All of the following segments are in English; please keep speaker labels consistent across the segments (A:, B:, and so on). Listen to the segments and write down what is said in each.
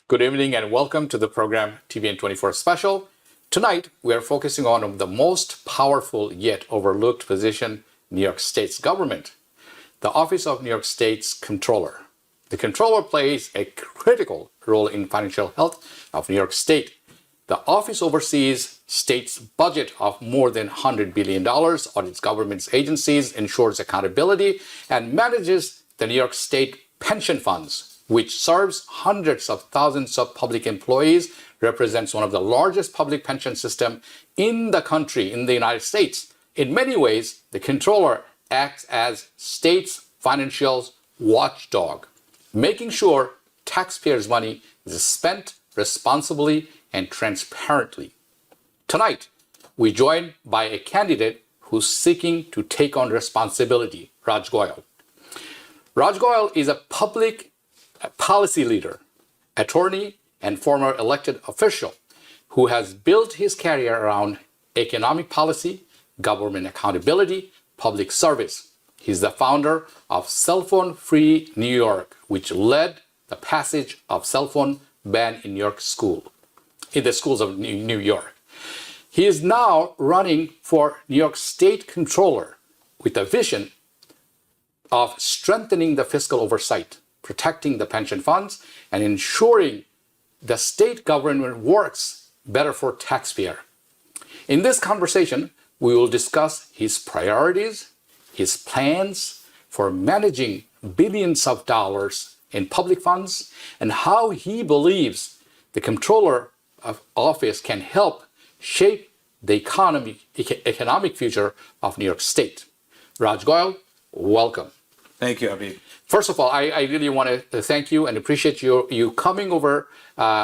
A: Good evening and welcome to the program TBN 24 Special. Tonight, we are focusing on the most powerful yet overlooked position in New York State's government, the Office of New York State's Comptroller. The Comptroller plays a critical role in financial health of New York State. The office oversees state's budget of more than $100 billion, audits government's agencies, ensures accountability, and manages the New York State pension funds, which serves hundreds of thousands of public employees, represents one of the largest public pension systems in the country, in the United States. In many ways, the Comptroller acts as state's financial watchdog, making sure taxpayers' money is spent responsibly and transparently. Tonight, we join by a candidate who's seeking to take on responsibility, Raj Goyle. Raj Goyle is a public policy leader, attorney, and former elected official who has built his career around economic policy, government accountability, public service. He's the founder of Cell Phone Free New York, which led the passage of cell phone ban in New York in the schools of New York. He is now running for New York State Comptroller with a vision of strengthening the fiscal oversight, protecting the pension funds, and ensuring the state government works better for taxpayer. In this conversation, we will discuss his priorities, his plans for managing billions of dollars in public funds, and how he believes the Comptroller of Office can help shape the economic future of New York State. Raj Goyle, welcome.
B: Thank you, Habib.
A: First of all, I really want to thank you and appreciate you coming over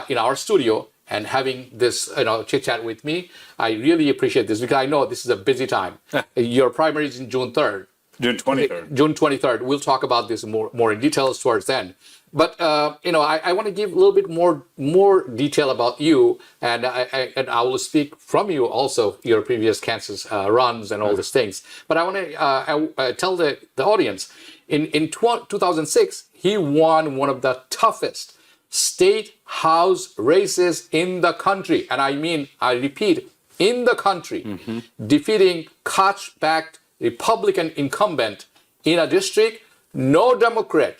A: in our studio and having this chit chat with me. I really appreciate this because I know this is a busy time. Your primary is in June 3rd.
B: June 23rd.
A: June 23rd. We'll talk about this more in details towards then. But I want to give a little bit more detail about you, and I will speak from you also, your previous Kansas runs and all these things. But I want to tell the audience, in 2006, he won one of the toughest state house races in the country, and I repeat, in the country, defeating Koch-backed Republican incumbent in a district no Democrat,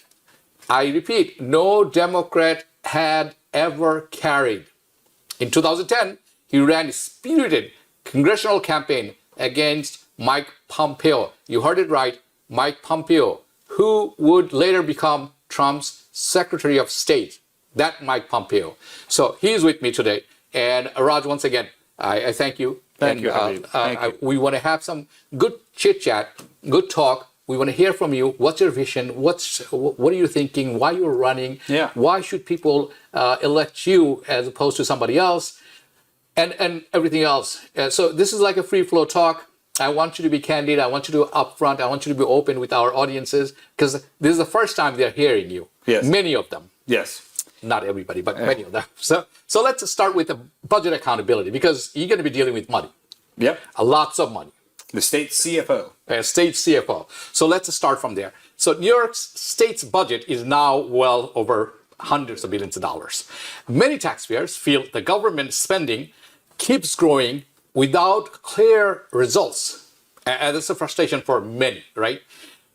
A: I repeat, no Democrat had ever carried. In 2010, he ran a spirited congressional campaign against Mike Pompeo. You heard it right, Mike Pompeo, who would later become Trump's Secretary of State. That Mike Pompeo. So he's with me today. And Raj, once again, I thank you.
B: Thank you, Habib.
A: We want to have some good chit-chat, good talk. We want to hear from you. What's your vision? What are you thinking? Why you're running?
B: Yeah.
A: Why should people elect you as opposed to somebody else? And everything else. So this is like a free-flow talk. I want you to be candid. I want you to be upfront. I want you to be open with our audiences because this is the first time they're hearing you.
B: Yes.
A: Many of them.
B: Yes.
A: Not everybody, but many of them. So let's start with the budget accountability because you're going to be dealing with money.
B: Yep.
A: Lots of money.
B: The state CFO.
A: State CFO. So let's start from there. So New York State's budget is now well over hundreds of billions of dollars. Many taxpayers feel the government spending keeps growing without clear results. And that's a frustration for many, right?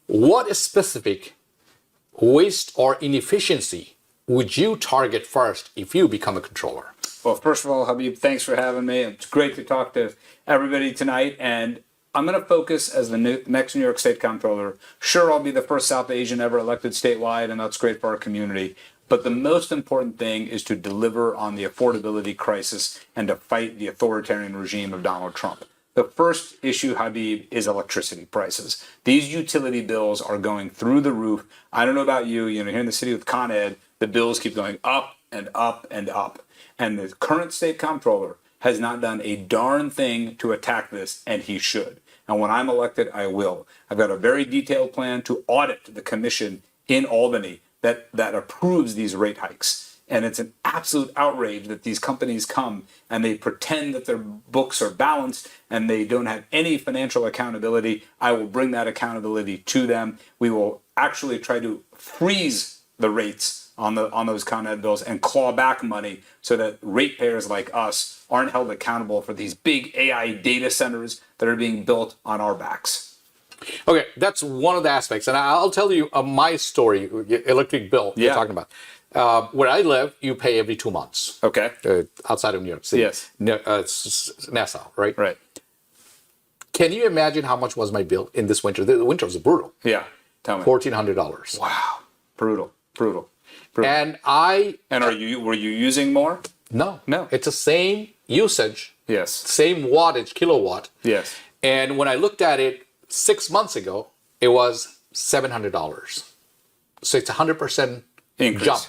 A: What specific waste or inefficiency would you target first if you become a controller?
B: Well, first of all, Habib, thanks for having me. It's great to talk to everybody tonight. And I'm going to focus as the next New York State Comptroller. Sure, I'll be the first South Asian ever elected statewide, and that's great for our community. But the most important thing is to deliver on the affordability crisis and to fight the authoritarian regime of Donald Trump. The first issue, Habib, is electricity prices. These utility bills are going through the roof. I don't know about you, here in the city with Con Ed, the bills keep going up and up and up. And the current state comptroller has not done a darn thing to attack this, and he should. And when I'm elected, I will. I've got a very detailed plan to audit the commission in Albany that approves these rate hikes. And it's an absolute outrage that these companies come and they pretend that their books are balanced and they don't have any financial accountability. I will bring that accountability to them. We will actually try to freeze the rates on those Con Ed bills and claw back money so that ratepayers like us aren't held accountable for these big AI data centers that are being built on our backs.
A: Okay, that's one of the aspects. And I'll tell you my story, electric bill you're talking about. Where I live, you pay every 2 months.
B: Okay.
A: Outside of New York City.
B: Yes.
A: It's Nassau, right?
B: Right.
A: Can you imagine how much was my bill in this winter? The winter was brutal.
B: Yeah. Tell me.
A: $1,400.
B: Wow. Brutal.
A: And
B: were you using more?
A: No.
B: No.
A: It's the same usage.
B: Yes.
A: Same wattage, kilowatt.
B: Yes.
A: And when I looked at it 6 months ago, it was $700. So it's 100%
B: increase.
A: Jump.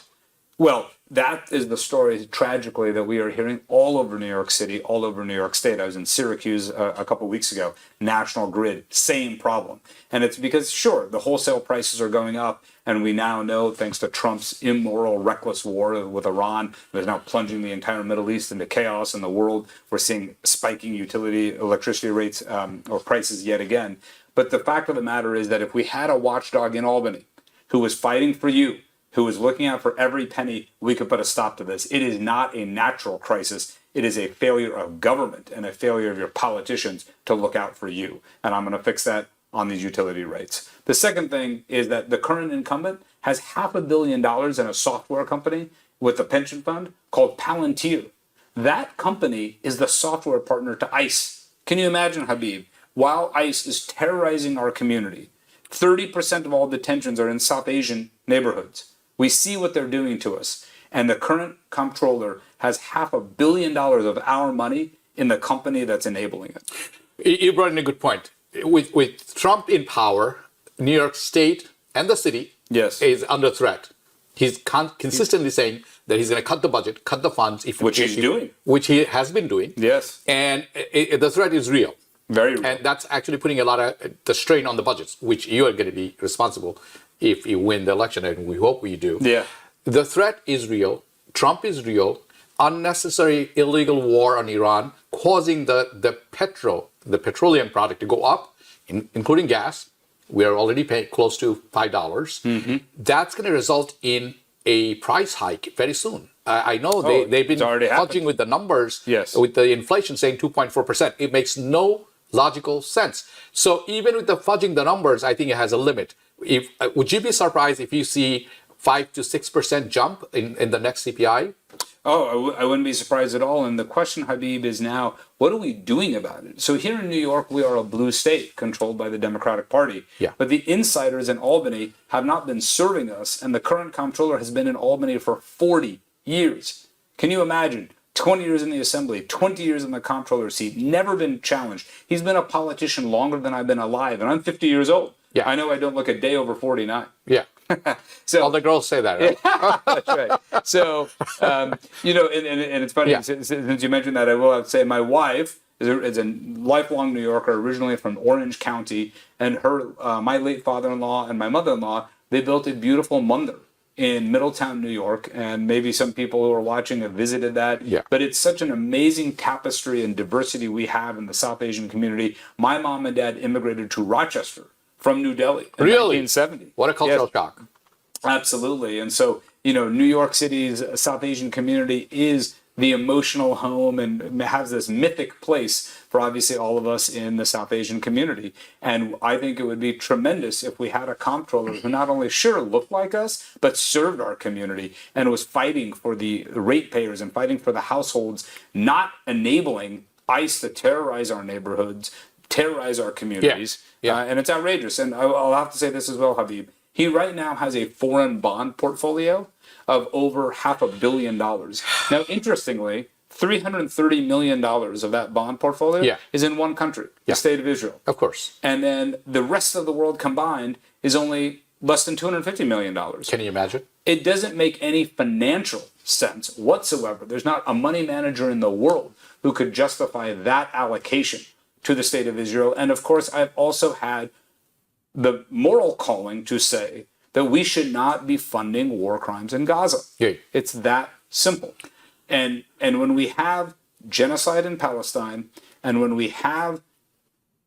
B: Well, that is the story, tragically, that we are hearing all over New York City, all over New York State. I was in Syracuse a couple weeks ago. National Grid, same problem. And it's because, sure, the wholesale prices are going up, and we now know, thanks to Trump's immoral, reckless war with Iran, that is now plunging the entire Middle East into chaos in the world. We're seeing spiking electricity rates or prices yet again. But the fact of the matter is that if we had a watchdog in Albany who was fighting for you, who is looking out for every penny, we could put a stop to this. It is not a natural crisis. It is a failure of government and a failure of your politicians to look out for you. And I'm going to fix that on these utility rates. The second thing is that the current incumbent has $500 million in a software company with a pension fund called Palantir. That company is the software partner to ICE. Can you imagine, Habib? While ICE is terrorizing our community, 30% of all detentions are in South Asian neighborhoods. We see what they're doing to us. And the current comptroller has $500 million of our money in the company that's enabling it.
A: You brought in a good point. With Trump in power, New York State and the city is under threat. He's consistently saying that he's going to cut the budget, cut the funds.
B: Which he's doing.
A: Which he has been doing.
B: Yes.
A: And the threat is real.
B: Very real.
A: And that's actually putting a lot of the strain on the budgets, which you are going to be responsible if you win the election, and we hope we do.
B: Yeah.
A: The threat is real. Trump is real. Unnecessary illegal war on Iran, causing the petroleum product to go up, including gas. We are already paying close to $5. Mm-hmm. That's going to result in a price hike very soon. I know they've been fudging with the numbers, with the inflation saying 2.4%. It makes no logical sense. So even with the fudging the numbers, I think it has a limit. Would you be surprised if you see 5 to 6% jump in the next CPI?
B: Oh, I wouldn't be surprised at all. And the question, Habib, is now, what are we doing about it? So here in New York, we are a blue state controlled by the Democratic Party.
A: Yeah.
B: But the insiders in Albany have not been serving us. And the current comptroller has been in Albany for 40 years. Can you imagine? 20 years in the assembly, 20 years in the comptroller seat, never been challenged. He's been a politician longer than I've been alive, and I'm 50 years old. Yeah. I know I don't look a day over 49.
A: Yeah. So all the girls say that, right?
B: That's right. So, and it's funny, since you mentioned that, I will have to say my wife is a lifelong New Yorker, originally from Orange County, and my late father-in-law and my mother-in-law, they built a beautiful mandir in Middletown, New York, and maybe some people who are watching have visited that. Yeah. But it's such an amazing tapestry and diversity we have in the South Asian community. My mom and dad immigrated to Rochester from New Delhi in 1970.
A: What a cultural shock.
B: Absolutely. And so, New York City's South Asian community is the emotional home and has this mythic place for obviously all of us in the South Asian community. And I think it would be tremendous if we had a comptroller who not only looked like us, but served our community and was fighting for the ratepayers and fighting for the households, not enabling ICE to terrorize our neighborhoods, terrorize our communities. Yeah. And it's outrageous. And I'll have to say this as well, Habib. He right now has a foreign bond portfolio of over $500 million. Now, interestingly, $330 million of that bond portfolio is in one country, the state of Israel.
A: Of course.
B: And then the rest of the world combined is only less than $250 million.
A: Can you imagine?
B: It doesn't make any financial sense whatsoever. There's not a money manager in the world who could justify that allocation to the state of Israel. And of course, I've also had the moral calling to say that we should not be funding war crimes in Gaza. Yeah. It's that simple. And when we have genocide in Palestine, and when we have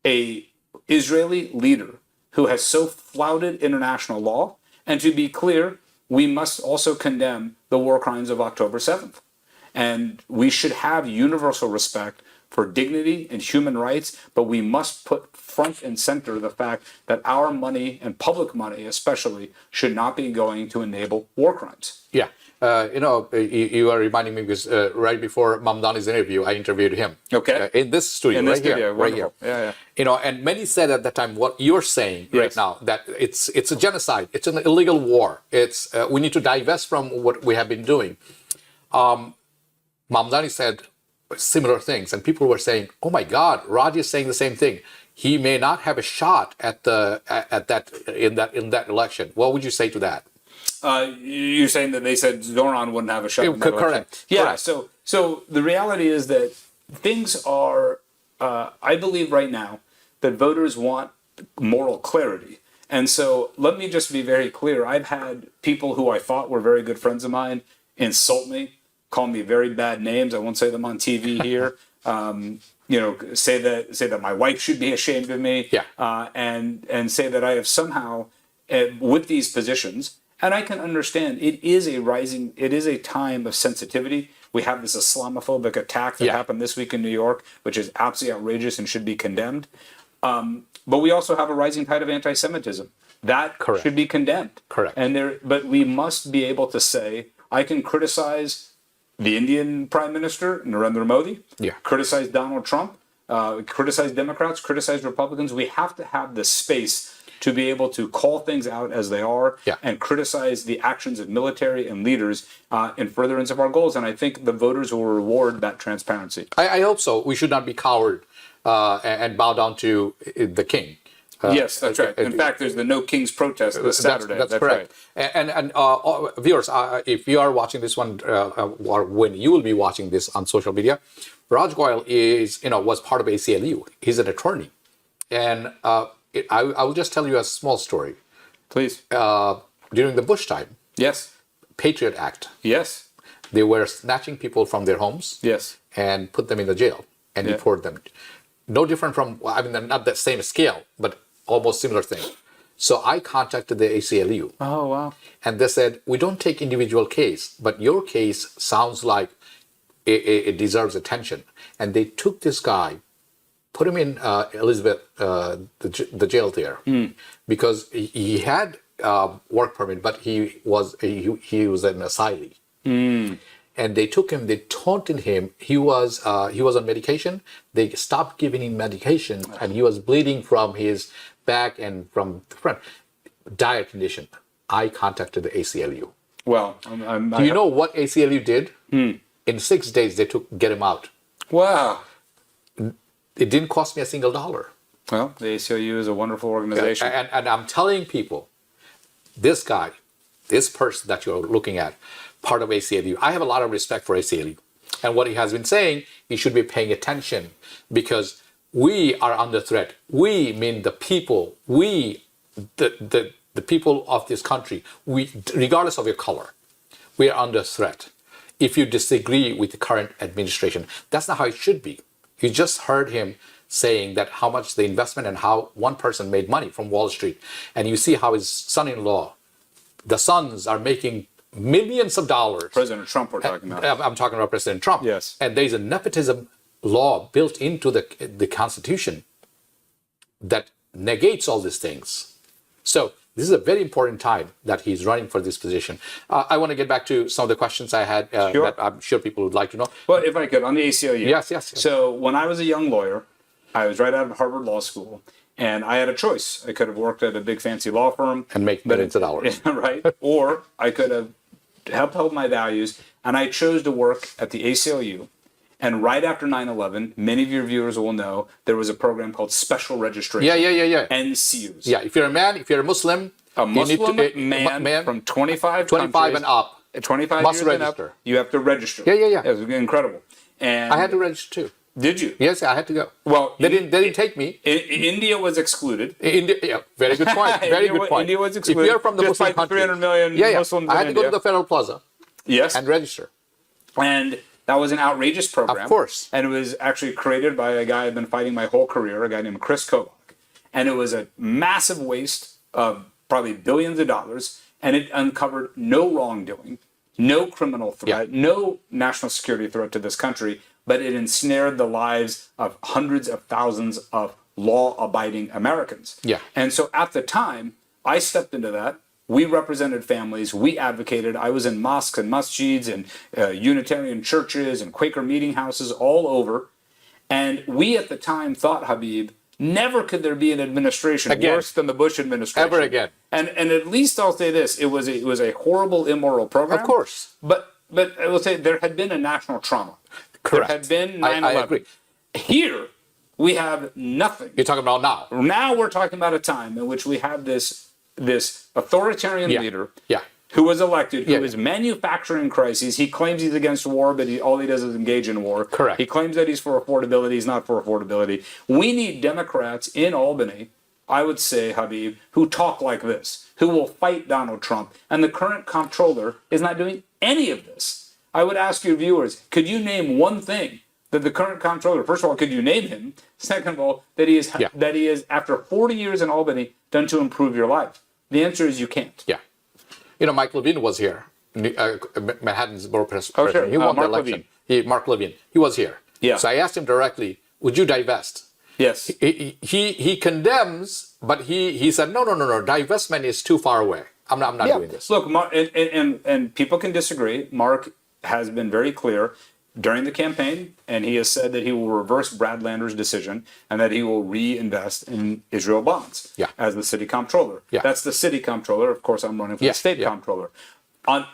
B: a Israeli leader who has so flouted international law, and to be clear, we must also condemn the war crimes of October 7th. And we should have universal respect for dignity and human rights, but we must put front and center the fact that our money, and public money especially, should not be going to enable war crimes.
A: Yeah. You are reminding me because right before Mamdani's interview, I interviewed him.
B: Okay.
A: In this studio,
B: In this
A: right here,
B: studio,
A: right here.
B: wonderful. Yeah.
A: And many said at that time what you're saying right
B: Yes.
A: now, that it's a genocide, it's an illegal war. It's we need to divest from what we have been doing. Mamdani said similar things, and people were saying, "Oh my God, Raj is saying the same thing. He may not have a shot at in that election." What would you say to that?
B: You're saying that they said 𝗓𝗏 wouldn't have a shot in that election.
A: Correct.
B: Yeah.
A: Correct.
B: So the reality is that things are. I believe right now that voters want moral clarity, and so let me just be very clear. I've had people who I thought were very good friends of mine insult me, call me very bad names. I won't say them on TV here. Say that my wife should be ashamed of me.
A: Yeah.
B: And say that I have somehow, with these positions. And I can understand it is a time of sensitivity. We have this Islamophobic attack that happened this week in New York, which is absolutely outrageous and should be condemned. But we also have a rising tide of anti-Semitism that should be condemned.
A: Correct.
B: But we must be able to say, I can criticize the Indian Prime Minister, Narendra Modi, criticize Donald Trump, criticize Democrats, criticize Republicans. We have to have the space to be able to call things out as they are and criticize the actions of military and leaders in furtherance of our goals. And I think the voters will reward that transparency.
A: I hope so. We should not be coward and bow down to the king.
B: Yes, that's right. In fact, there's the No Kings protest this Saturday.
A: That's correct. Right. And viewers, if you are watching this one, or when you will be watching this on social media, Raj Goyle was part of ACLU. He's an attorney, and I will just tell you a small story.
B: Please.
A: During the Bush time.
B: Yes.
A: Patriot Act.
B: Yes.
A: They were snatching people from their homes.
B: Yes.
A: And put them in the jail and deport them. No different from, not that same scale, but almost similar thing. So I contacted the ACLU.
B: Oh, wow.
A: And they said, we don't take individual case, but your case sounds like it deserves attention. And they took this guy, put him in Elizabeth, the jail there, because he had work permit, but he was an asylee. And they took him, they taunted him. He was on medication. They stopped giving him medication, and he was bleeding from his back and from the front. Dire condition. I contacted the ACLU.
B: Well,
A: do you know what ACLU did? In 6 days, they get him out.
B: Wow.
A: It didn't cost me a single dollar.
B: Well, the ACLU is a wonderful organization.
A: And I'm telling people, this guy, this person that you're looking at, part of ACLU, I have a lot of respect for ACLU. And what he has been saying, he should be paying attention because we are under threat. We mean the people, the people of this country, regardless of your color, we are under threat. If you disagree with the current administration, that's not how it should be. You just heard him saying that how much the investment and how one person made money from Wall Street. And you see how his son-in-law, the sons are making millions of dollars.
B: President Trump we're talking about.
A: I'm talking about President Trump.
B: Yes.
A: And there's a nepotism law built into the Constitution that negates all these things. So this is a very important time that he's running for this position. I want to get back to some of the questions I had that I'm sure people would like to know.
B: Well, if I could, on the ACLU.
A: Yes.
B: So when I was a young lawyer, I was right out of Harvard Law School, and I had a choice. I could have worked at a big fancy law firm.
A: And make millions of dollars.
B: Right. Or I could have upheld my values, and I chose to work at the ACLU. And right after 9/11, many of your viewers will know there was a program called Special Registration.
A: Yeah.
B: NCUs.
A: Yeah, if you're a man, if you're a Muslim,
B: man from 25
A: and up,
B: 25
A: must
B: years
A: register.
B: and up, you have to register.
A: Yeah.
B: It was incredible. And
A: I had to register too.
B: Did you?
A: Yes, I had to go.
B: Well,
A: they didn't take me.
B: India was excluded.
A: India, very good point. Very good point.
B: India was excluded.
A: If you're from the Muslim country,
B: 300 million Muslims.
A: I had to go to the Federal Plaza.
B: Yes.
A: And register.
B: And that was an outrageous program.
A: Of course.
B: And it was actually created by a guy I've been fighting my whole career, a guy named 𝗏𝗏. And it was a massive waste of probably billions of dollars. and it uncovered no wrongdoing, no criminal threat, no national security threat to this country, but it ensnared the lives of hundreds of thousands of law-abiding Americans.
A: Yeah.
B: And so at the time, I stepped into that. We represented families. We advocated. I was in mosques and masjids and Unitarian churches and Quaker meeting houses all over. And we at the time thought, Habib, never could there be an administration worse than the Bush administration.
A: Ever again.
B: And at least I'll say this, it was a horrible, immoral program.
A: Of course.
B: But I will say there had been a national trauma.
A: Correct.
B: There had been 9/11.
A: I agree.
B: Here, we have nothing.
A: You're talking about now.
B: Now we're talking about a time in which we have this authoritarian leader who was elected, who is manufacturing crises. He claims he's against war, but all he does is engage in war.
A: Correct.
B: He claims that he's for affordability. He's not for affordability. We need Democrats in Albany, I would say, Habib, who talk like this, who will fight Donald Trump. And the current comptroller is not doing any of this. I would ask your viewers, could you name one thing that the current comptroller, first of all, could you name him? Second of all, that he is after 40 years in Albany, done to improve your life? The answer is you can't.
A: Yeah. You know, Mike Levine was here, Manhattan's borough president.
B: Sure.
A: He won the
B: Mark
A: election. Mark Levine. He was here.
B: Yeah.
A: So I asked him directly, would you divest?
B: Yes.
A: He condemns, but he said, no, divestment is too far away. I'm not doing this.
B: Look, Mark, and people can disagree. Mark has been very clear during the campaign, and he has said that he will reverse Brad Lander's decision and that he will reinvest in Israel bonds as the city comptroller. Yeah. That's the city comptroller. Of course, I'm running for the state comptroller.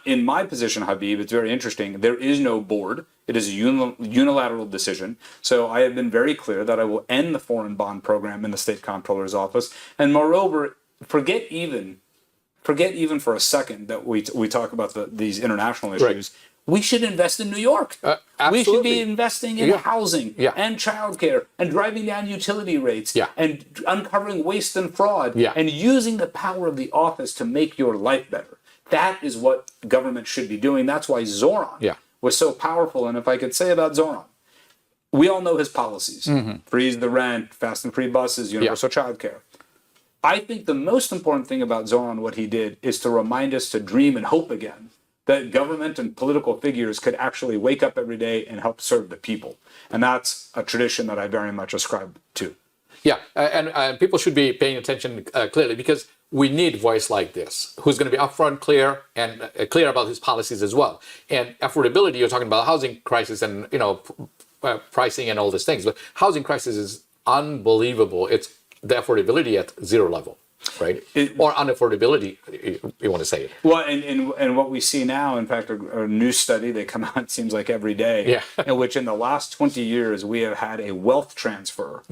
B: In my position, Habib, it's very interesting. There is no board. It is a unilateral decision. So I have been very clear that I will end the foreign bond program in the state comptroller's office. And moreover, forget even for a second that we talk about these international issues. Right. We should invest in New York. We should be investing in housing and childcare and driving down utility rates and uncovering waste and fraud and using the power of the office to make your life better. That is what government should be doing. That's why Zoran was so powerful. And if I could say about Zoran, we all know his policies. Freeze the rent, fast and free buses, universal childcare. I think the most important thing about Zoran, what he did, is to remind us to dream and hope again, that government and political figures could actually wake up every day and help serve the people. And that's a tradition that I very much ascribe to.
A: Yeah, and people should be paying attention clearly, because we need voice like this, who's going to be upfront, clear, and clear about his policies as well. And affordability, you're talking about housing crisis and pricing and all these things, but housing crisis is unbelievable. It's the affordability at zero level. Right? Or unaffordability, you want to say it.
B: Well, and what we see now, in fact, a new study, they come out, it seems like every day, in which in the last 20 years, we have had a wealth transfer.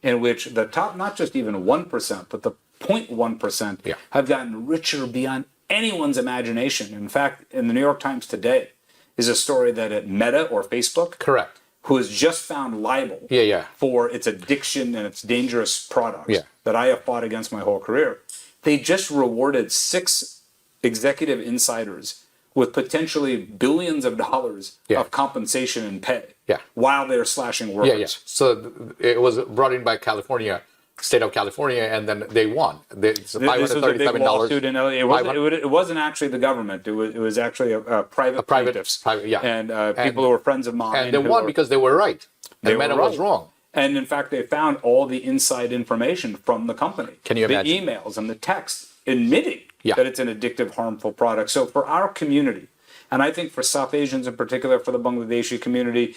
B: In which the top, not just even 1%, but the 0.1% have gotten richer beyond anyone's imagination. In fact, in the New York Times today is a story that at Meta or Facebook,
A: correct,
B: who has just found liable for its addiction and its dangerous products that I have fought against my whole career. They just rewarded 6 executive insiders with potentially billions of dollars of compensation and pay while they're slashing workers.
A: So it was brought in by California, state of California, and then they won. It's $537.
B: It wasn't actually the government. It was actually a private plaintiffs. And people who were friends of mine.
A: And they won because they were right. And Meta was wrong.
B: And in fact, they found all the inside information from the company.
A: Can you imagine?
B: The emails and the texts admitting that it's an addictive, harmful product. So for our community, and I think for South Asians in particular, for the Bangladeshi community,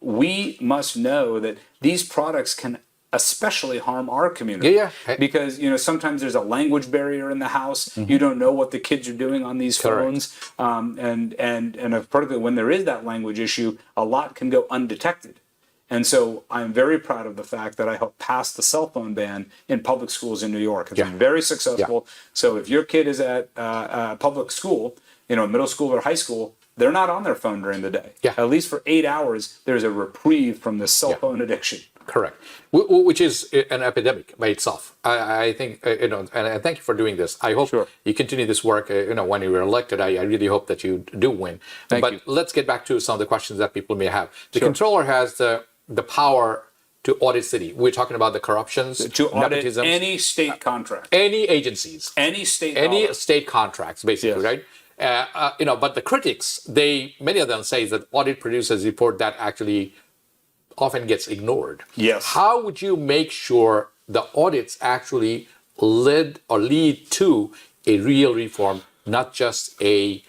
B: we must know that these products can especially harm our community. Because sometimes there's a language barrier in the house. You don't know what the kids are doing on these phones. And particularly when there is that language issue, a lot can go undetected. And so I'm very proud of the fact that I helped pass the cell phone ban in public schools in New York. It's been very successful. So if your kid is at public school, middle school or high school, they're not on their phone during the day. At least for 8 hours, there's a reprieve from this cell phone addiction.
A: Correct. Which is an epidemic by itself. I think, and I thank you for doing this. I hope you continue this work, when you were elected. I really hope that you do win. But let's get back to some of the questions that people may have. The controller has the power to audit city? We're talking about the corruptions,
B: To audit
A: nepotisms,
B: any state contract,
A: any agencies,
B: any state
A: any
B: dollar.
A: state contracts, basically,
B: Yes.
A: right? But the critics, many of them say that audit produces a report that actually often gets ignored.
B: Yes.
A: How would you make sure the audits actually lead to a real reform, not just a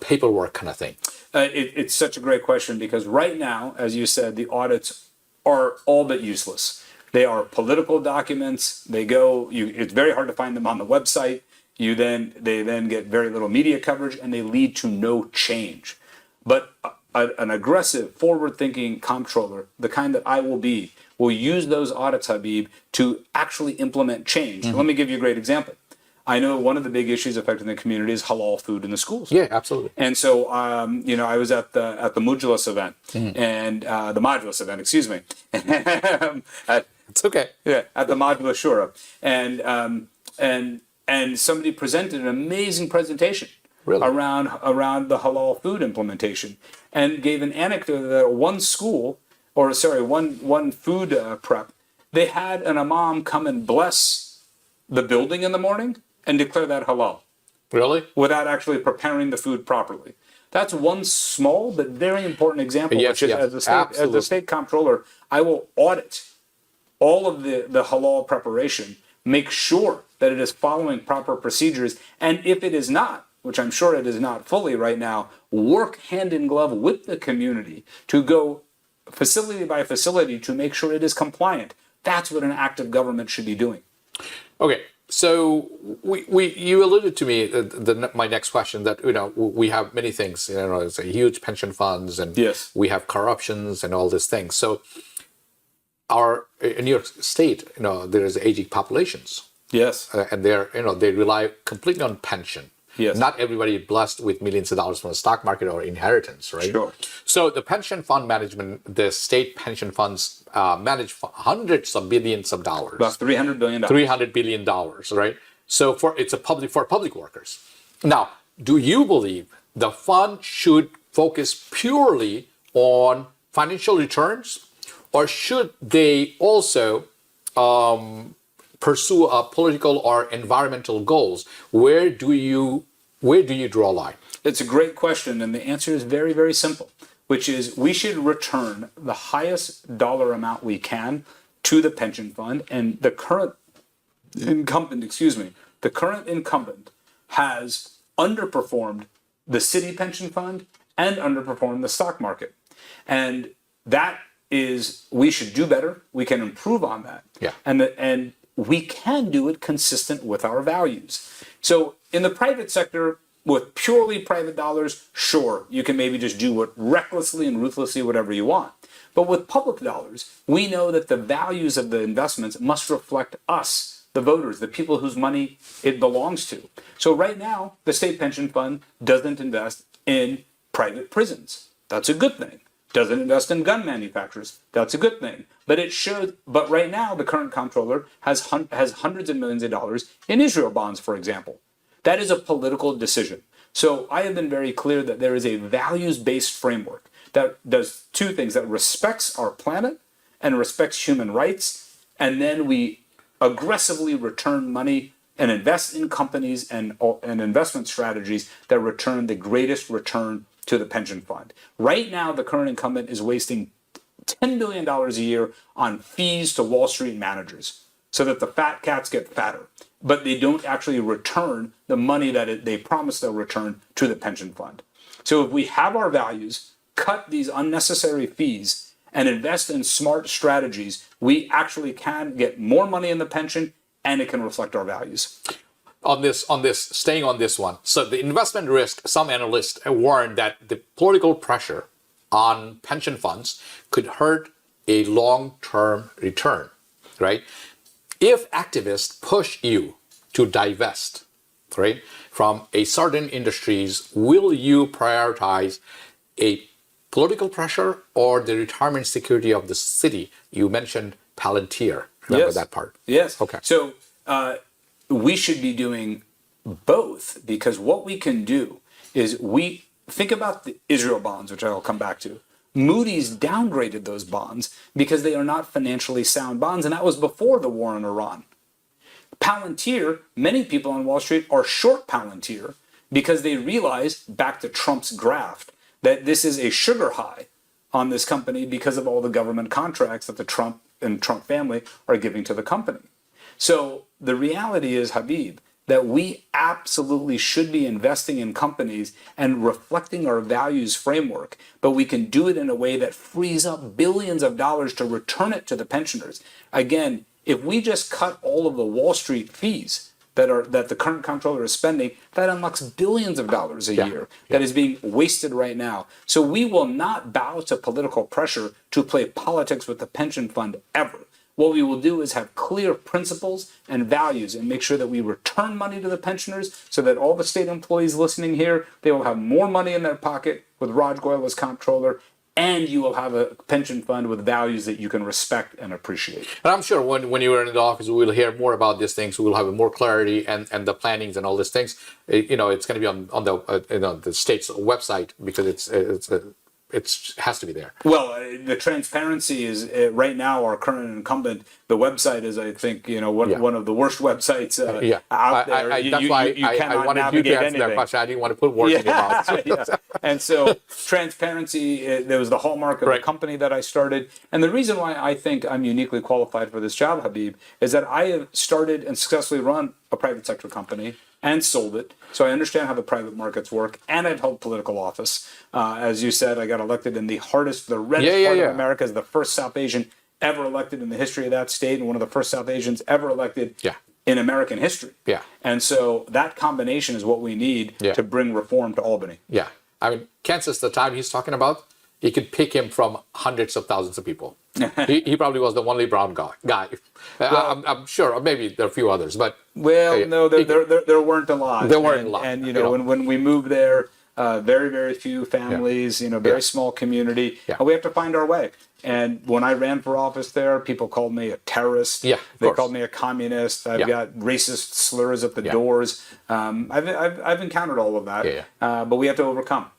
A: paperwork kind of thing?
B: It's such a great question because right now, as you said, the audits are all but useless. They are political documents. It's very hard to find them on the website. They then get very little media coverage and they lead to no change. But an aggressive, forward-thinking comptroller, the kind that I will be, will use those audits, Habib, to actually implement change. Let me give you a great example. I know one of the big issues affecting the community is halal food in the schools.
A: Yeah, absolutely.
B: And so, I was at the 𝗔𝗯𝐺𝗂𝘂 event and the Majlis event, excuse me.
A: It's okay.
B: Yeah, at the Majlis Shura, and somebody presented an amazing presentation around the halal food implementation, and gave an anecdote that one food prep, they had an imam come and bless the building in the morning and declare that halal.
A: Really?
B: Without actually preparing the food properly. That's one small but very important example.
A: Yes,
B: which is,
A: yes,
B: as the state comptroller, I will audit all of the halal preparation, make sure that it is following proper procedures, and if it is not, which I'm sure it is not fully right now, work hand in glove with the community to go facility by facility to make sure it is compliant. That's what an active government should be doing.
A: Okay, so you alluded to me my next question that we have many things. It's a huge pension funds and
B: Yes.
A: we have corruptions and all these things. So in New York State, there is aging populations.
B: Yes.
A: And they rely completely on pension.
B: Yes.
A: Not everybody blessed with millions of dollars from the stock market or inheritance, right?
B: Sure.
A: So the pension fund management, the state pension funds manage hundreds of billions of dollars.
B: About $300 billion.
A: $300 billion, right? So for public workers. Now, do you believe the fund should focus purely on financial returns, or should they also pursue political or environmental goals? Where do you draw a line?
B: It's a great question, and the answer is very, very simple, which is we should return the highest dollar amount we can to the pension fund, and the current incumbent has underperformed the city pension fund and underperformed the stock market. And that is, we should do better. We can improve on that.
A: Yeah.
B: And we can do it consistent with our values. So in the private sector, with purely private dollars, sure, you can maybe just do recklessly and ruthlessly whatever you want. But with public dollars, we know that the values of the investments must reflect us, the voters, the people whose money it belongs to. So right now, the state pension fund doesn't invest in private prisons. That's a good thing. Doesn't invest in gun manufacturers. That's a good thing. But right now, the current comptroller has hundreds of millions of dollars in Israel bonds, for example. That is a political decision. So I have been very clear that there is a values-based framework that does two things, that respects our planet and respects human rights, and then we aggressively return money and invest in companies and investment strategies that return the greatest return to the pension fund. Right now, the current incumbent is wasting $10 billion a year on fees to Wall Street managers so that the fat cats get fatter, but they don't actually return the money that they promise they'll return to the pension fund. So if we have our values, cut these unnecessary fees, and invest in smart strategies, we actually can get more money in the pension, and it can reflect our values.
A: Staying on this one. So the investment risk, some analysts warn that the political pressure on pension funds could hurt a long-term return, right? If activists push you to divest, right, from a certain industries, will you prioritize a political pressure or the retirement security of the city? You mentioned Palantir. Remember that part?
B: Yes.
A: Okay.
B: So we should be doing both, because what we can do is think about the Israel bonds, which I'll come back to. Moody's downgraded those bonds because they are not financially sound bonds, and that was before the war in Iran. Palantir, many people on Wall Street are short Palantir because they realize, back to Trump's graft, that this is a sugar high on this company because of all the government contracts that the Trump and Trump family are giving to the company. So the reality is, Habib, that we absolutely should be investing in companies and reflecting our values framework, but we can do it in a way that frees up billions of dollars to return it to the pensioners. Again, if we just cut all of the Wall Street fees that the current comptroller is spending, that unlocks billions of dollars a year that is being wasted right now. So we will not bow to political pressure to play politics with the pension fund ever. What we will do is have clear principles and values and make sure that we return money to the pensioners so that all the state employees listening here, they will have more money in their pocket with Raj Goyle as comptroller, and you will have a pension fund with values that you can respect and appreciate.
A: And I'm sure when you are in the office, we will hear more about these things. We will have more clarity and the plannings and all these things. It's going to be on the state's website because it has to be there.
B: Well, the transparency is right now our current incumbent. The website is, I think, one of the worst websites out there.
A: That's why I wanted you to answer that question. I didn't want to put words in your mouth.
B: And so transparency, there was the hallmark of the company that I started. And the reason why I think I'm uniquely qualified for this job, Habib, is that I have started and successfully run a private sector company and sold it. So I understand how the private markets work, and I've held political office. As you said, I got elected in the reddest part of America, as the first South Asian ever elected in the history of that state, and one of the first South Asians ever elected in American history. And so that combination is what we need to bring reform to Albany.
A: I mean, Kansas, the time he's talking about, he could pick him from hundreds of thousands of people. he probably was the only brown guy. Well, I'm sure, or maybe there are a few others, but
B: no, there weren't a lot.
A: There weren't a lot.
B: And when we moved there, very, very few families, very small community, and we have to find our way. And when I ran for office there, people called me a terrorist. They called me a communist. I've got racist slurs at the doors. I've encountered all of that, but we have to overcome.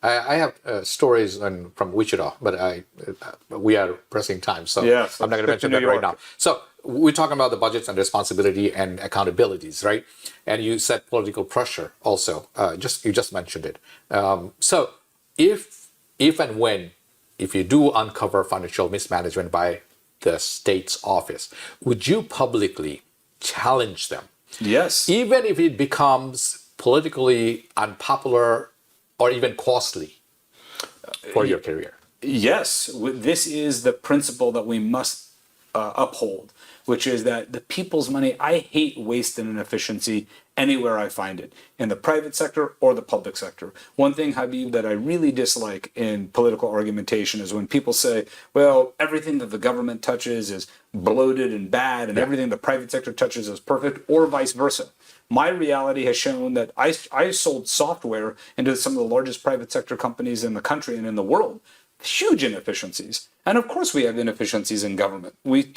A: I have stories from Wichita, but we are pressing time, so I'm not going to mention that right now. So we're talking about the budgets and responsibility and accountabilities, right? And you said political pressure also. You just mentioned it. So if and when you do uncover financial mismanagement by the state's office, would you publicly challenge them?
B: Yes.
A: Even if it becomes politically unpopular or even costly for your career?
B: Yes. This is the principle that we must uphold, which is that the people's money, I hate waste and inefficiency anywhere I find it, in the private sector or the public sector. One thing, Habib, that I really dislike in political argumentation is when people say, well, everything that the government touches is bloated and bad, and everything the private sector touches is perfect, or vice versa. My reality has shown that I sold software into some of the largest private sector companies in the country and in the world. Huge inefficiencies. And of course we have inefficiencies in government. We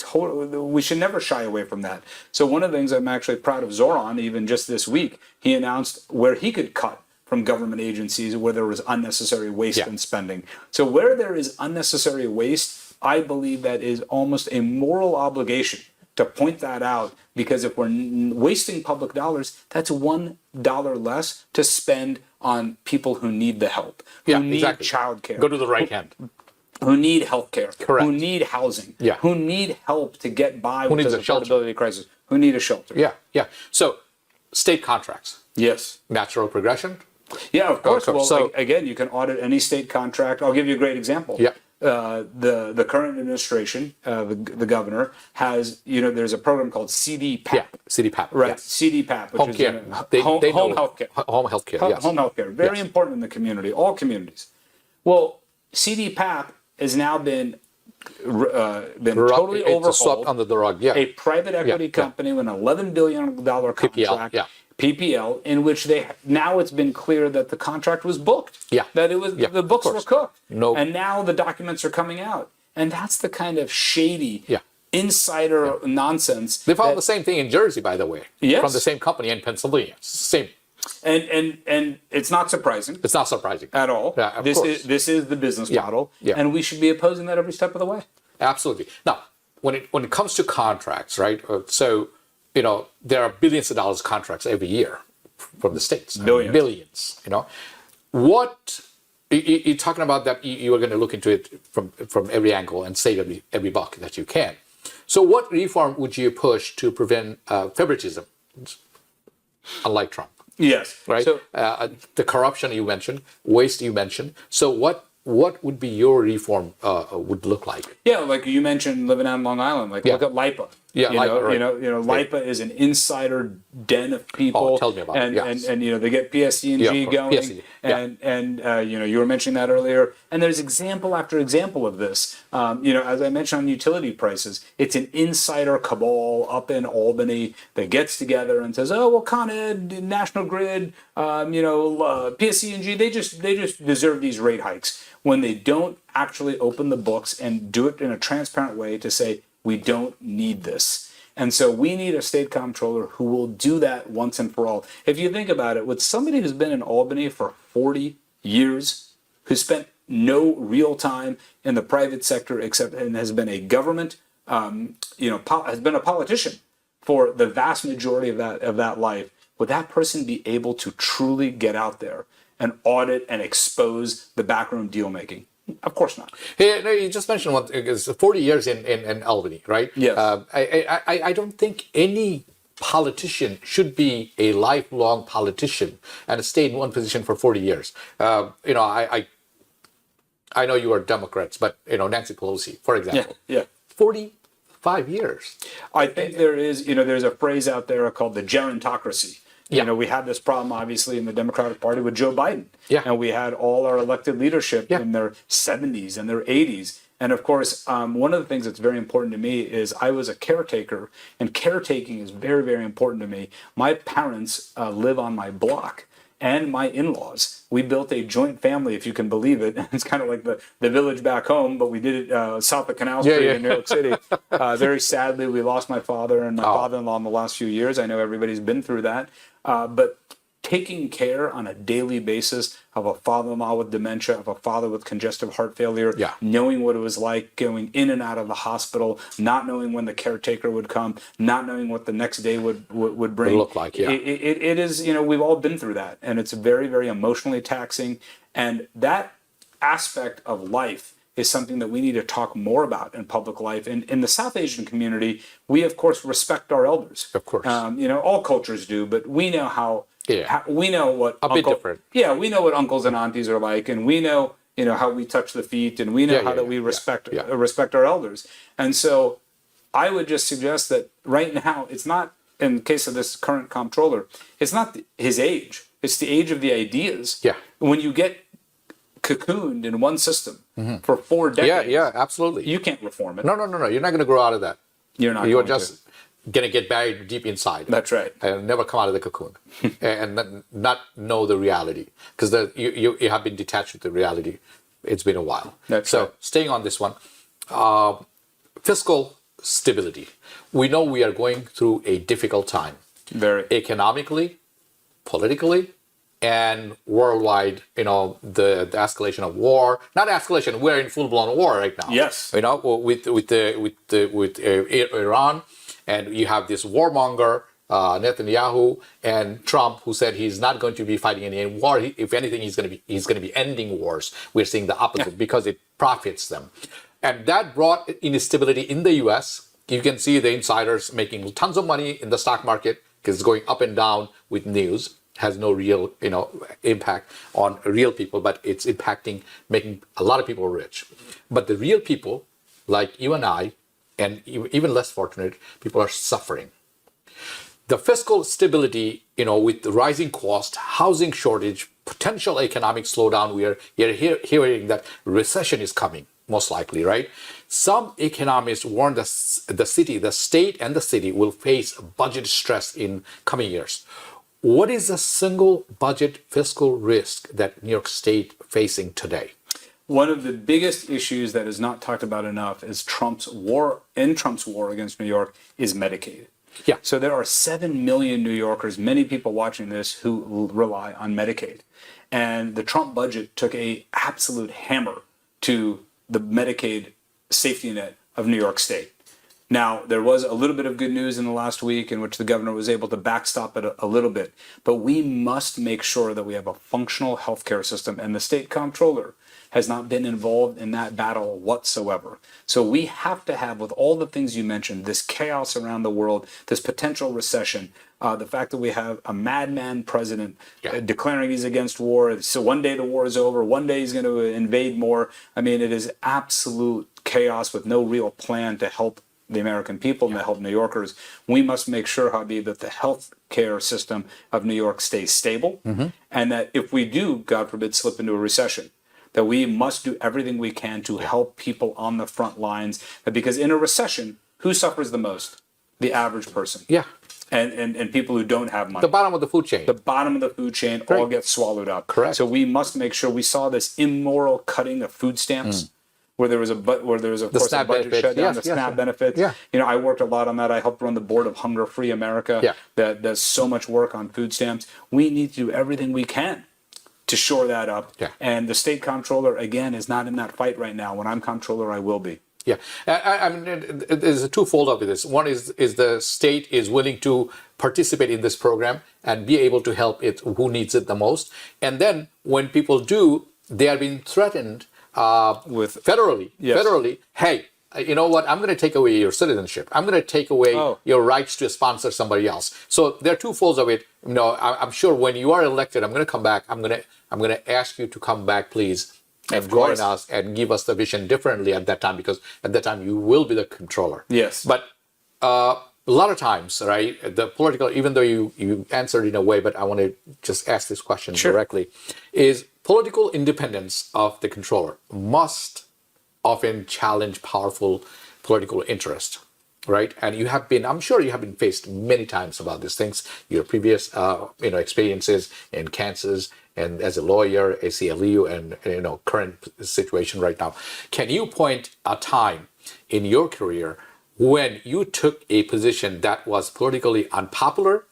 B: should never shy away from that. So one of the things I'm actually proud of Zoran, even just this week, he announced where he could cut from government agencies where there was unnecessary waste and spending. So where there is unnecessary waste, I believe that is almost a moral obligation to point that out, because if we're wasting public dollars, that's $1 less to spend on people who need the help, who need childcare.
A: Go to the right hand.
B: Who need healthcare,
A: Correct.
B: who need housing, who need help to get by with the affordability crisis, who need a shelter.
A: So, state contracts.
B: Yes.
A: Natural progression.
B: Yeah, of course. Well, so, again, you can audit any state contract. I'll give you a great example. The current administration, the governor, has, there's a program called CDPAP.
A: CDPAP.
B: Right, CDPAP, which is home health care.
A: Home health care, yes.
B: Home health care, very important in the community, all communities. Well, CDPAP has now been totally overhauled.
A: Swept under the rug,
B: A private equity company with an $11 billion contract. PPL, in which now it's been clear that the contract was booked. That it was the books were cooked. And now the documents are coming out. And that's the kind of shady insider nonsense.
A: They found the same thing in Jersey, by the way. From the same company in Pennsylvania. Same.
B: And it's not surprising
A: It's not surprising.
B: at all.
A: Yeah, of
B: this
A: course.
B: is the business model,
A: yeah.
B: and we should be opposing that every step of the way.
A: Absolutely. Now, when it comes to contracts, right? So, there are billions of dollars contracts every year from the states. Billions. What you're talking about that you are going to look into it from every angle and save every buck that you can. So, what reform would you push to prevent favoritism, unlike Trump?
B: Yes.
A: Right.
B: So,
A: the corruption you mentioned, waste you mentioned. So, what would be your reform would look like?
B: yeah, like you mentioned, living on Long Island, look at LIPA.
A: Yeah, LIPA, right.
B: LIPA is an insider den of people.
A: Oh, tell me about it. Yes.
B: And they get PSC&G going.
A: PSC,
B: And you were mentioning that earlier. And there's example after example of this. As I mentioned on utility prices, it's an insider cabal up in Albany that gets together and says, oh, well, Con Ed, National Grid, PSC&G, they just deserve these rate hikes, when they don't actually open the books and do it in a transparent way to say, we don't need this. And so we need a state comptroller who will do that once and for all. If you think about it, with somebody who's been in Albany for 40 years, who spent no real time in the private sector and has been a government, has been a politician for the vast majority of that life, would that person be able to truly get out there and audit and expose the backroom deal making? Of course not.
A: Hey, no, you just mentioned one thing, is 40 years in Albany, right?
B: Yes.
A: I don't think any politician should be a lifelong politician and stay in one position for 40 years. I know you are Democrats, but Nancy Pelosi, for example, 45 years.
B: I think there's a phrase out there called the gerontocracy. We had this problem, obviously, in the Democratic Party with Joe Biden.
A: Yeah.
B: And we had all our elected leadership in their 70s and their 80s. And of course, one of the things that's very important to me is I was a caretaker, and caretaking is very, very important to me. My parents live on my block, and my in-laws. We built a joint family, if you can believe it. It's kind of like the village back home, but we did it south of Canal Street in New York City. Very sadly, we lost my father and my father-in-law in the last few years. I know everybody's been through that. But taking care on a daily basis of a father-in-law with dementia, of a father with congestive heart failure, knowing what it was like going in and out of the hospital, not knowing when the caretaker would come, not knowing what the next day would bring.
A: Would look like,
B: It is, we've all been through that, and it's very, very emotionally taxing. And that aspect of life is something that we need to talk more about in public life. And in the South Asian community, we of course respect our elders.
A: Of course.
B: All cultures do, but we know how we know what
A: bit different.
B: Yeah, we know what uncles and aunties are like, and we know how we touch the feet, and we know how we respect our elders. And so, I would just suggest that right now, it's not, in the case of this current comptroller, it's not his age; it's the age of the ideas.
A: Yeah.
B: When you get cocooned in one system for 4 decades,
A: absolutely.
B: you can't reform it.
A: No. You're not going to grow out of that.
B: You're not.
A: You're just going to get buried deep inside.
B: That's right.
A: And never come out of the cocoon and not know the reality, because you have been detached with the reality. It's been a while.
B: That's
A: so
B: right.
A: Staying on this one, fiscal stability. We know we are going through a difficult time.
B: Very.
A: Economically, politically, and worldwide, the escalation of war. Not escalation. We're in full-blown war right now.
B: Yes.
A: With Iran. And you have this warmonger, Netanyahu, and Trump, who said he's not going to be fighting any war. If anything, he's going to be ending wars. We're seeing the opposite because it profits them, and that brought instability in the U.S. You can see the insiders making tons of money in the stock market because it's going up and down with news. Has no real impact on real people, but it's impacting, making a lot of people rich. But the real people, like you and I, and even less fortunate people, are suffering. The fiscal stability, with the rising cost, housing shortage, potential economic slowdown, we are hearing that recession is coming, most likely, right? Some economists warn the state and the city will face budget stress in coming years. What is the single budget fiscal risk that New York State facing today?
B: One of the biggest issues that is not talked about enough is Trump's war against New York is Medicaid.
A: Yeah.
B: So there are 7 million New Yorkers, many people watching this, who rely on Medicaid. And the Trump budget took a absolute hammer to the Medicaid safety net of New York State. Now, there was a little bit of good news in the last week in which the governor was able to backstop it a little bit. But we must make sure that we have a functional healthcare system, and the state comptroller has not been involved in that battle whatsoever. So we have to have, with all the things you mentioned, this chaos around the world, this potential recession, the fact that we have a madman president declaring he's against war. So one day the war is over, one day he's going to invade more. I mean, it is absolute chaos with no real plan to help the American people and to help New Yorkers. We must make sure, Habib, that the health care system of New York stays stable, and that if we do, God forbid, slip into a recession, that we must do everything we can to help people on the front lines. Because in a recession, who suffers the most? The average person.
A: Yeah.
B: And people who don't have money.
A: The bottom of the food chain.
B: The bottom of the food chain all get swallowed up.
A: Correct.
B: So we must make sure. We saw this immoral cutting of food stamps. Where there was of course a budget shutdown, the SNAP benefits.
A: Yeah.
B: You know, I worked a lot on that. I helped run the board of Hunger Free America that does so much work on food stamps. We need to do everything we can to shore that up.
A: Yeah.
B: And the state comptroller, again, is not in that fight right now. When I'm comptroller, I will be.
A: Yeah, I mean, there's a twofold of this. One is the state is willing to participate in this program and be able to help it who needs it the most. And then when people do, they are being threatened with federally, hey, you know what? I'm going to take away your citizenship. I'm going to take away your rights to sponsor somebody else. So there are two folds of it. You know, I'm sure when you are elected, I'm going to come back. I'm going to ask you to come back, please, and join us and give us the vision differently at that time, because at that time you will be the controller.
B: Yes.
A: But a lot of times, right, the political, even though you answered in a way, but I want to just ask this question directly, is political independence of the controller must often challenge powerful political interest, right? And you have been, I'm sure you have been faced many times about these things, your previous experiences in Kansas and as a lawyer, ACLU, and current situation right now. Can you point a time in your career when you took a position that was politically unpopular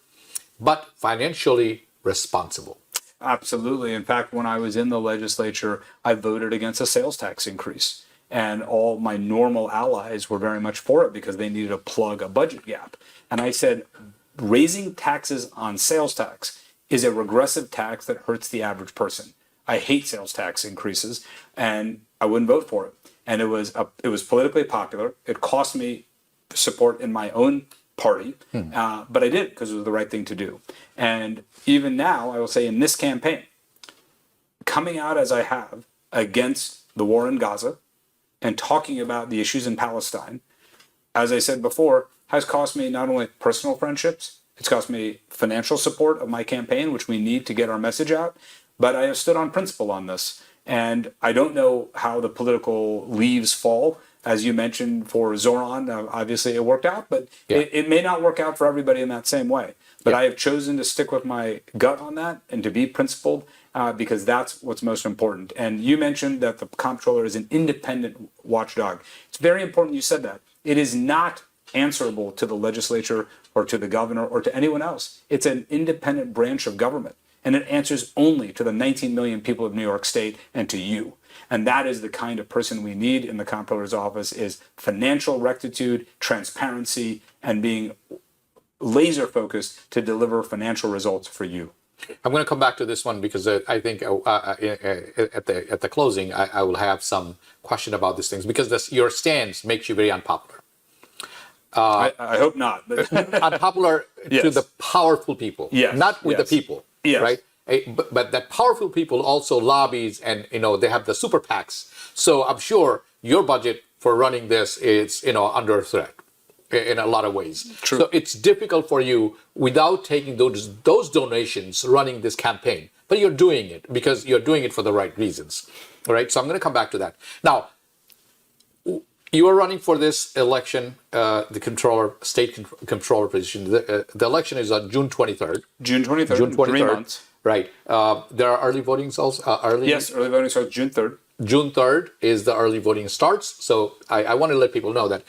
A: but financially responsible?
B: Absolutely. In fact, when I was in the legislature, I voted against a sales tax increase. And all my normal allies were very much for it because they needed to plug a budget gap. And I said, raising taxes on sales tax is a regressive tax that hurts the average person. I hate sales tax increases, and I wouldn't vote for it. And it was politically popular. It cost me support in my own party, but I did because it was the right thing to do. And even now, I will say in this campaign, coming out as I have against the war in Gaza and talking about the issues in Palestine, as I said before, has cost me not only personal friendships, it's cost me financial support of my campaign, which we need to get our message out, but I have stood on principle on this. And I don't know how the political leaves fall. As you mentioned, for 𝗲🗏, obviously it worked out, but it may not work out for everybody in that same way. But I have chosen to stick with my gut on that and to be principled because that's what's most important. And you mentioned that the comptroller is an independent watchdog. It's very important you said that. It is not answerable to the legislature or to the governor or to anyone else. It's an independent branch of government, and it answers only to the 19 million people of New York State and to you. And that is the kind of person we need in the comptroller's office, is financial rectitude, transparency, and being laser focused to deliver financial results for you.
A: I'm going to come back to this one because I think at the closing, I will have some question about these things because your stance makes you very unpopular.
B: I hope not. But
A: unpopular to the powerful people, not with the people, right? But that powerful people also lobbies and, they have the super PACs. So I'm sure your budget for running this is, under threat in a lot of ways.
B: True.
A: So it's difficult for you without taking those donations running this campaign. But you're doing it because you're doing it for the right reasons. All right. So I'm going to come back to that. Now, you are running for this election, the state controller position. The election is on June 23rd.
B: June 23rd. 3 months.
A: Right. There are early votings also?
B: Yes, early voting starts June 3rd.
A: June 3rd is the early voting starts. So I want to let people know that,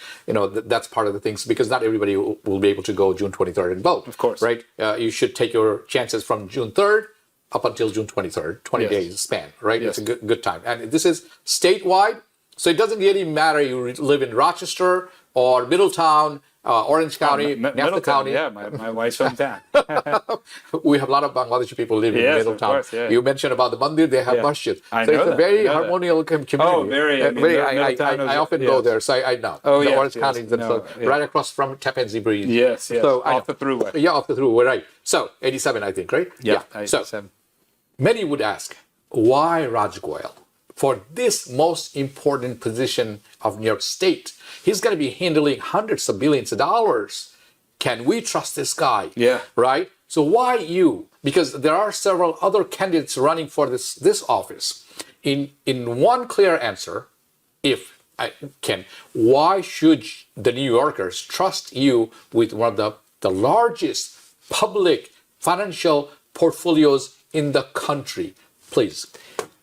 A: that's part of the things, because not everybody will be able to go June 23rd and vote.
B: Of course.
A: Right? You should take your chances from June 3rd up until June 23rd, 20 days span, right?
B: Yes.
A: It's a good time. And this is statewide. So it doesn't really matter you live in Rochester or Middletown, Orange County, Napa County.
B: Yeah, my wife's hometown.
A: We have a lot of Bangladeshi people living in Middletown.
B: Of course, yeah.
A: You mentioned about the mandir, they have masjid.
B: I
A: So
B: know
A: it's a
B: that,
A: very
B: I know that.
A: harmonious community.
B: Oh, very.
A: I often go there, so I know.
B: Oh,
A: the
B: yes,
A: Orange
B: yes.
A: County is right across from 𝗵𝗵 Breeze.
B: Yes.
A: So
B: off the throughway.
A: Yeah, off the throughway, right. So 87, I think, right?
B: Yeah.
A: So many would ask, why Raj Goyle? For this most important position of New York State, he's going to be handling hundreds of billions of dollars. Can we trust this guy?
B: Yeah.
A: Right? So why you? Because there are several other candidates running for this office. In one clear answer, if I can, why should the New Yorkers trust you with one of the largest public financial portfolios in the country? Please.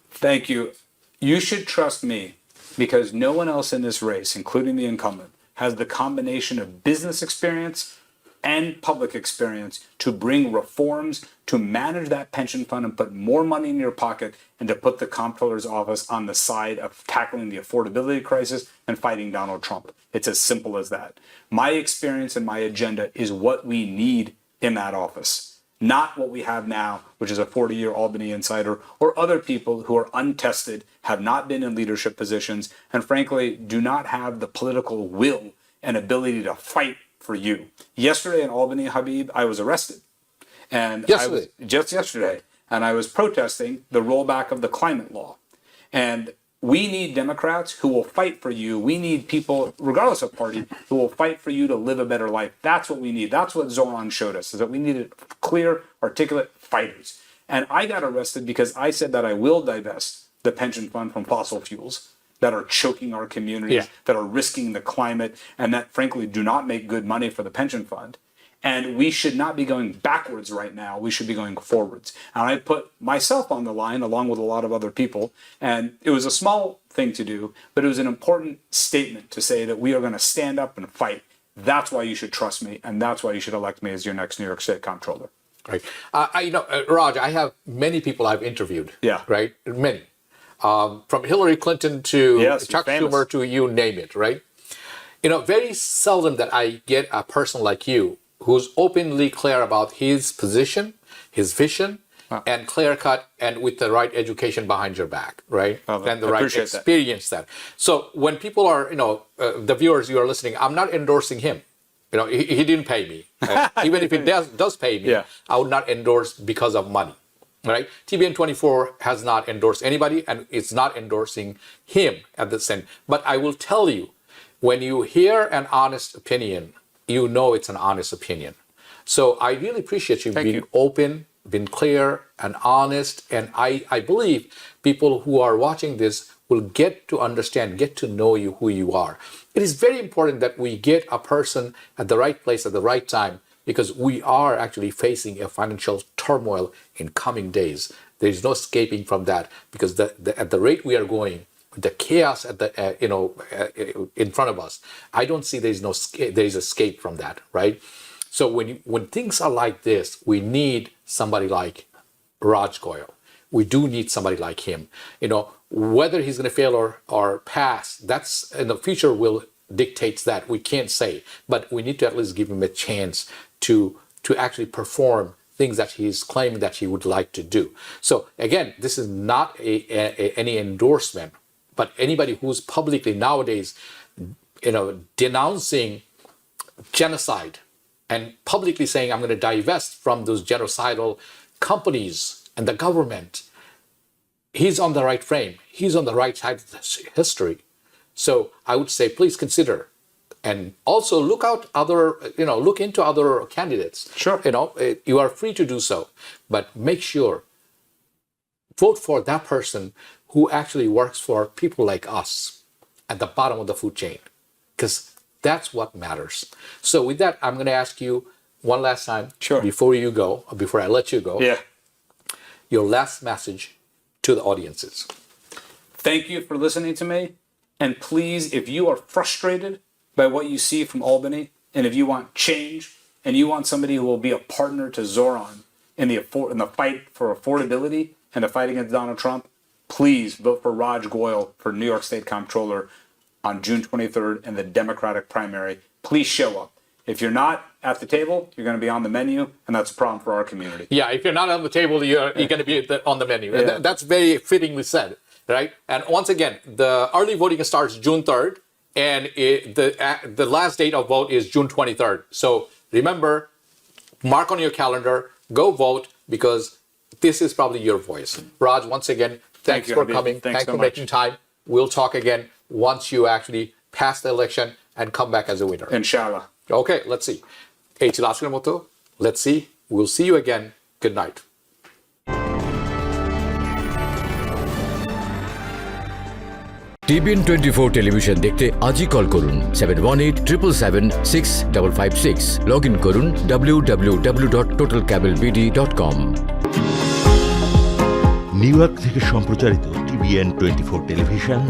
B: Thank you. You should trust me because no one else in this race, including the incumbent, has the combination of business experience and public experience to bring reforms, to manage that pension fund and put more money in your pocket, and to put the Comptroller's office on the side of tackling the affordability crisis and fighting Donald Trump. It's as simple as that. My experience and my agenda is what we need in that office. Not what we have now, which is a 40-year Albany insider, or other people who are untested, have not been in leadership positions, and frankly, do not have the political will and ability to fight for you. Yesterday in Albany, Habib, I was arrested. And just yesterday. And I was protesting the rollback of the climate law. And we need Democrats who will fight for you. We need people, regardless of party, who will fight for you to live a better life. That's what we need. That's what 𝗂𝗯ance showed us, is that we needed clear, articulate fighters. And I got arrested because I said that I will divest the pension fund from fossil fuels that are choking our communities, that are risking the climate, and that frankly do not make good money for the pension fund. And we should not be going backwards right now. We should be going forwards. And I put myself on the line along with a lot of other people. And it was a small thing to do, but it was an important statement to say that we are going to stand up and fight. That's why you should trust me. And that's why you should elect me as your next New York State Comptroller.
A: Right. Raj, I have many people I've interviewed.
B: Yeah.
A: Right. Many. From Hillary Clinton to Chuck Schumer to you name it. Right. Very seldom that I get a person like you who's openly clear about his position, his vision, and clear-cut, and with the right education behind your back, right? And the right experience that. So when people are, the viewers you are listening, I'm not endorsing him. He didn't pay me. Even if he does pay me, I would not endorse because of money, right? TBN 24 has not endorsed anybody, and it's not endorsing him at this end. But I will tell you, when you hear an honest opinion, you know it's an honest opinion. So I really appreciate you being open, being clear and honest. And I believe people who are watching this will get to understand, get to know you, who you are. It is very important that we get a person at the right place at the right time, because we are actually facing a financial turmoil in coming days. There is no escaping from that, because at the rate we are going, the chaos at the in front of us, I don't see there is escape from that, right? So when things are like this, we need somebody like Raj Goyle. We do need somebody like him. Whether he's going to fail or pass, that's in the future will dictates that. We can't say, but we need to at least give him a chance to actually perform things that he's claiming that he would like to do. So again, this is not any endorsement. But anybody who's publicly nowadays, denouncing genocide and publicly saying, I'm going to divest from those genocidal companies and the government, he's on the right frame. He's on the right side of this history. So I would say, please consider, and also look into other candidates.
B: Sure.
A: You are free to do so, but make sure, vote for that person who actually works for people like us at the bottom of the food chain, because that's what matters. So with that, I'm going to ask you one last time, before I let you go, your last message to the audiences.
B: Thank you for listening to me. And please, if you are frustrated by what you see from Albany, and if you want change, and you want somebody who will be a partner to Zoran in the fight for affordability and the fight against Donald Trump, please vote for Raj Goyle for New York State Comptroller on June 23rd in the Democratic primary. Please show up. If you're not at the table, you're going to be on the menu, and that's a problem for our community.
A: Yeah, if you're not on the table, you're going to be on the menu.
B: Yeah.
A: That's very fittingly said, right? And once again, the early voting starts June 3rd, and the last date of vote is June 23rd. So remember, mark on your calendar, go vote, because this is probably your voice. Raj, once again, thanks for coming. Thanks for making time. We'll talk again once you actually pass the election and come back as a winner.
B: Inshallah.
A: Okay, let's see. 𝗧𝗓𝗏 𝗧𝗕𝗡. Let's see. We'll see you again. Good night.
C: TBN 24 television দেখতে আজই call করুন 7187776556 log in করুন www.totalcabelbd.com।
D: New York থেকে সম্প্রচারিত TBN 24 television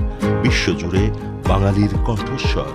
D: বিশ্বজুড়ে বাঙালির কণ্ঠস্বর।